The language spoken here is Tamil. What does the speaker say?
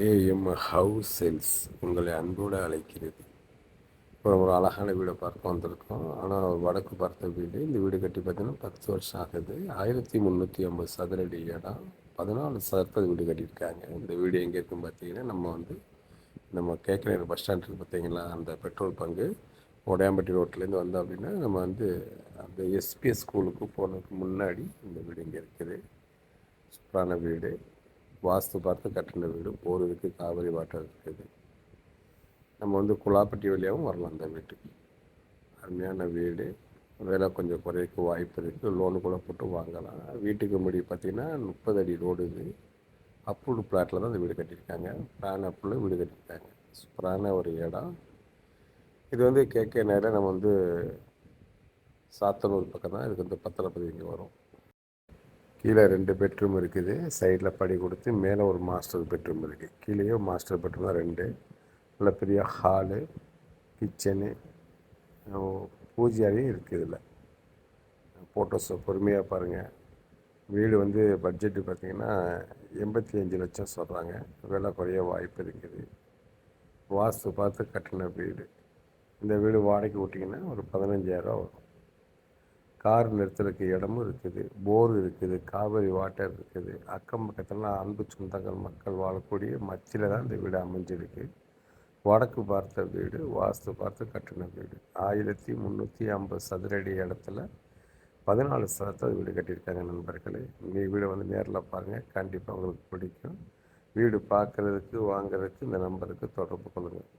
ஏஎம் ஹவுஸ் சேல்ஸ் உங்களை அன்போடு அழைக்கிறது. இப்போ ஒரு அழகான வீடை பார்க்க வந்திருக்கோம். ஆனால் வடக்கு பார்த்த வீடு. இந்த வீடு கட்டி பார்த்தீங்கன்னா 10 வருஷம் ஆகுது. 1350 சதுர அடி இடம், 14 சதுரத்தில் வீடு கட்டியிருக்காங்க. இந்த வீடு எங்கே இருக்குன்னு பார்த்தீங்கன்னா, நம்ம கேட்குற பஸ் ஸ்டாண்ட் இருக்குது பார்த்தீங்களா, அந்த பெட்ரோல் பங்கு உடையாம்பட்டி ரோட்லேருந்து வந்தோம் அப்படின்னா நம்ம அந்த எஸ்பிஎஸ் ஸ்கூலுக்கு போனதுக்கு முன்னாடி இந்த வீடு இங்கே இருக்குது. சூப்பரான வீடு, வாஸ்து பார்த்து கட்டின வீடு. போகிறதுக்கு காவிரி வாட்டர் இருக்குது. நம்ம குலாப்பட்டி வழியாகவும் வரலாம் அந்த வீட்டுக்கு. அருமையான வீடு. விலை கொஞ்சம் குறைக்க வாய்ப்பு இருக்குது. லோனு கூட போட்டு வாங்கலாம். வீட்டுக்கு முடி பார்த்திங்கன்னா 30 அடி ரோடு. இது அப்ரூவ்டு பிளாட்டில் தான் இந்த வீடு கட்டியிருக்காங்க. பிளான் அப்ரூவில் வீடு கட்டியிருக்காங்க. சூப்பரான ஒரு இடம் இது. கேட்க நேரம் நம்ம சாத்தனூர் பக்கம் தான். இதுக்கு பத்திரப்பதி இங்கே வரும். கீழே 2 பெட்ரூம் இருக்குது. சைடில் படி கொடுத்து மேலே ஒரு மாஸ்டர் பெட்ரூம் இருக்குது. கீழேயே மாஸ்டர் பெட்ரூம் தான் 2. நல்ல பெரிய ஹாலு, கிச்சனு, பூஜை அறையும் இருக்குது. இதில் ஃபோட்டோஸை பொறுமையாக பாருங்கள். வீடு பட்ஜெட்டு பார்த்திங்கன்னா 85 லட்சம் சொல்கிறாங்க. விலை குறைய வாய்ப்பு இருக்குது. வாஸ்து பார்த்து கட்டின வீடு. இந்த வீடு வாடகைக்கு விட்டிங்கன்னா ஒரு 15,000 வரும். கார் நிறுத்துறதுக்கு இடமும் இருக்குது. போர் இருக்குது. காவிரி வாட்டர் இருக்குது. அக்கம் பக்கத்துலாம் அன்பு சொந்தங்கள் மக்கள் வாழக்கூடிய மத்தியில் தான் இந்த வீடு அமைஞ்சிருக்கு. வடக்கு பார்த்த வீடு, வாஸ்து பார்த்து கட்டின வீடு. 1350 சதுரடி இடத்துல 14 சதுரத்தில் வீடு கட்டியிருக்காங்க நண்பர்களே. இங்கே வீடை நேரில் பாருங்கள். கண்டிப்பாக உங்களுக்கு பிடிக்கும். வீடு பார்க்குறதுக்கு வாங்குறதுக்கு இந்த நம்பருக்கு தொடர்பு கொள்ளுங்கள்.